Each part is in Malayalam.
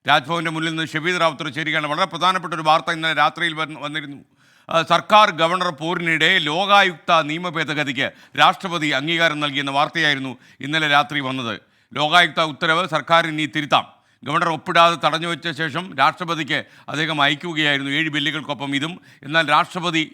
രാജ്ഭവന്റെ മുന്നിൽ നിന്ന് ഷബീദ് റാവുത്തർ ചേരുകയാണ്. വളരെ പ്രധാനപ്പെട്ട ഒരു വാർത്ത ഇന്നലെ രാത്രിയിൽ വന്നിരുന്നു. സർക്കാർ ഗവർണർ പോരിനിടെ ലോകായുക്ത നിയമ ഭേദഗതിക്ക് രാഷ്ട്രപതി അംഗീകാരം നൽകിയെന്ന വാർത്തയായിരുന്നു ഇന്നലെ രാത്രി വന്നത്. ലോകായുക്ത ഉത്തരവ് സർക്കാരിന് ഇനി തിരുത്താം. ഗവർണർ ഒപ്പിടാതെ തടഞ്ഞുവെച്ച ശേഷം രാഷ്ട്രപതിക്ക് അദ്ദേഹം അയക്കുകയായിരുന്നു 7 ബില്ലുകൾക്കൊപ്പം ഇതും. എന്നാൽ രാഷ്ട്രപതി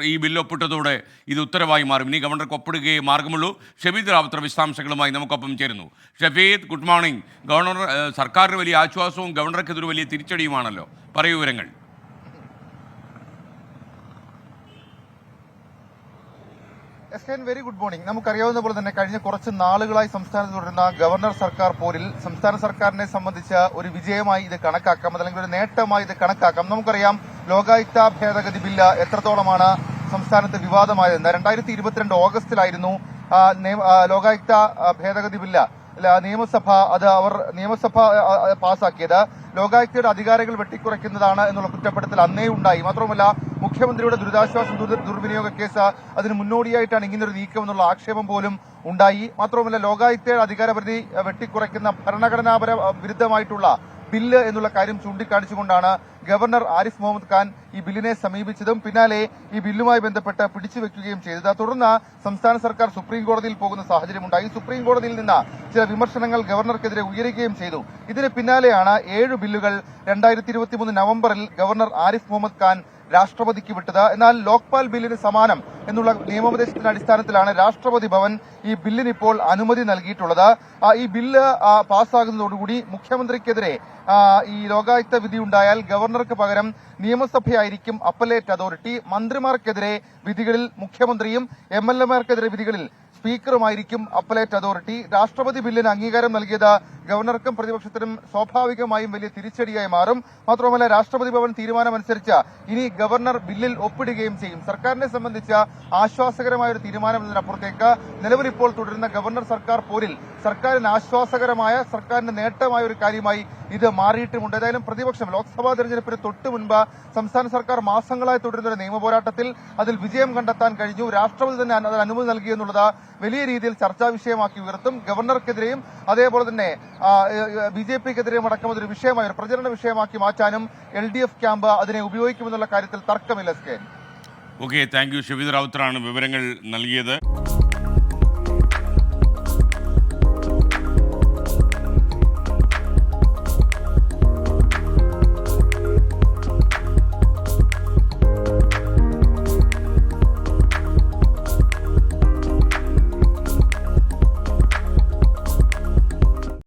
ഈ ബില്ല് ഒപ്പിട്ടതോടെ ഇത് ഉത്തരവായി മാറും. ഇനി ഗവർണർക്ക് ഒപ്പിടുകയേ മാർഗമുള്ളൂ. ഷബീദ് റാവുത്തർ വിശദാംശങ്ങളുമായി നമുക്കൊപ്പം ചേരുന്നു. Shabeed, good morning. ഗവർണർ സർക്കാരിന് വലിയ ആശ്വാസവും ഗവർണർക്ക് ഇതൊരു വലിയ തിരിച്ചടിയുമാണല്ലോ. പറയൂ വിവരങ്ങൾ. Very good morning. നമുക്കറിയാവുന്ന പോലെ തന്നെ കഴിഞ്ഞ കുറച്ച് നാളുകളായി സംസ്ഥാനത്ത് തുടരുന്ന ഗവർണർ സർക്കാർ പോരിൽ സംസ്ഥാന സർക്കാരിനെ സംബന്ധിച്ച ഒരു വിജയമായി ഇത് കണക്കാക്കാം, അതല്ലെങ്കിൽ ഒരു നേട്ടമായി ഇത് കണക്കാക്കാം. നമുക്കറിയാം ലോകായുക്ത ഭേദഗതി ബില്ല് എത്രത്തോളമാണ് സംസ്ഥാനത്ത് വിവാദമായതെന്ന്. 2022 ഓഗസ്റ്റിലായിരുന്നു ലോകായുക്ത ഭേദഗതി ബില്ല് നിയമസഭ പാസാക്കിയത്. ലോകായുക്തയുടെ അധികാരങ്ങൾ വെട്ടിക്കുറയ്ക്കുന്നതാണ് എന്നുള്ള കുറ്റപ്പെടുത്തൽ അന്നേ ഉണ്ടായി. മാത്രമല്ല മുഖ്യമന്ത്രിയുടെ ദുരിതാശ്വാസ ദുർവിനിയോഗ കേസ് അതിന് മുന്നോടിയായിട്ടാണ് ഇങ്ങനൊരു നീക്കം എന്നുള്ള ആക്ഷേപം പോലും ഉണ്ടായി. മാത്രമല്ല ലോകായുക്തയുടെ അധികാരപരിധി വെട്ടിക്കുറയ്ക്കുന്ന ഭരണഘടനാപര വിരുദ്ധമായിട്ടുള്ള ബില്ല് എന്നുള്ള കാര്യം ചൂണ്ടിക്കാണിച്ചുകൊണ്ടാണ് ഗവർണർ ആരിഫ് മുഹമ്മദ് ഖാൻ ഈ ബില്ലിനെ സമീപിച്ചതും പിന്നാലെ ഈ ബില്ലുമായി ബന്ധപ്പെട്ട് പിടിച്ചുവെക്കുകയും ചെയ്തത്. തുടർന്ന് സംസ്ഥാന സർക്കാർ സുപ്രീം കോടതിയിൽ പോകുന്ന സാഹചര്യമുണ്ടായി. സുപ്രീം കോടതിയിൽ നിന്ന് ചില വിമർശനങ്ങൾ ഗവർണർക്കെതിരെ ഉയരുകയും ചെയ്തു. ഇതിന് പിന്നാലെയാണ് 7 ബില്ലുകൾ 2023 നവംബറിൽ ഗവർണർ ആരിഫ് മുഹമ്മദ് ഖാൻ രാഷ്ട്രപതിക്ക് വിട്ടത്. എന്നാൽ ലോക്പാൽ ബില്ലിന് സമാനം എന്നുള്ള നിയമോപദേശത്തിന്റെ അടിസ്ഥാനത്തിലാണ് രാഷ്ട്രപതി ഭവൻ ഈ ബില്ലിന് ഇപ്പോൾ അനുമതി നൽകിയിട്ടുള്ളത്. ഈ ബില്ല് പാസ്സാകുന്നതോടുകൂടി മുഖ്യമന്ത്രിക്കെതിരെ ഈ ലോകായുക്ത വിധിയുണ്ടായാൽ ഗവർണർക്ക് പകരം നിയമസഭയായിരിക്കും അപ്പലേറ്റ് അതോറിറ്റി. മന്ത്രിമാർക്കെതിരെ വിധികളിൽ മുഖ്യമന്ത്രിയും MLA-മാർക്കെതിരെ വിധികളിൽ സ്പീക്കറുമായിരിക്കും അപ്പലേറ്റ് അതോറിറ്റി. രാഷ്ട്രപതി ബില്ലിന് അംഗീകാരം നൽകിയത് ഗവർണർക്കും പ്രതിപക്ഷത്തിനും സ്വാഭാവികമായും വലിയ തിരിച്ചടിയായി മാറും. മാത്രമല്ല രാഷ്ട്രപതി ഭവൻ തീരുമാനമനുസരിച്ച് ഇനി ഗവർണർ ബില്ലിൽ ഒപ്പിടുകയും ചെയ്യും. സർക്കാരിനെ സംബന്ധിച്ച ആശ്വാസകരമായ ഒരു തീരുമാനം എന്നതിനപ്പുറത്തേക്ക് നിലവിലിപ്പോൾ തുടരുന്ന ഗവർണർ സർക്കാർ പോരിൽ സർക്കാരിന് ആശ്വാസകരമായ, സർക്കാരിന് നേട്ടമായ ഒരു കാര്യമായി ഇത് മാറിയിട്ടുമുണ്ട്. ഏതായാലും പ്രതിപക്ഷം ലോക്സഭാ തെരഞ്ഞെടുപ്പിന് തൊട്ടു മുൻപ് സംസ്ഥാന സർക്കാർ മാസങ്ങളായി തുടരുന്ന ഒരു നിയമ പോരാട്ടത്തിൽ അതിൽ വിജയം കണ്ടെത്താൻ കഴിഞ്ഞു. രാഷ്ട്രപതി തന്നെ അതിന് അനുമതി നൽകിയെന്നുള്ളത് വലിയ രീതിയിൽ ചർച്ചാ വിഷയമാക്കി ഉയർത്തും. ഗവർണർക്കെതിരെയും അതേപോലെ തന്നെ BJPക്കെതിരെയും അടക്കം അതൊരു വിഷയമായി, ഒരു പ്രചരണ വിഷയമാക്കി മാറ്റാനും LDF ക്യാമ്പ് അതിനെ ഉപയോഗിക്കുമെന്നുള്ള കാര്യത്തിൽ തർക്കമില്ല. Okay, thank you. ഷബീദ് റാവുത്തറാണ് വിവരങ്ങൾ നൽകിയത്.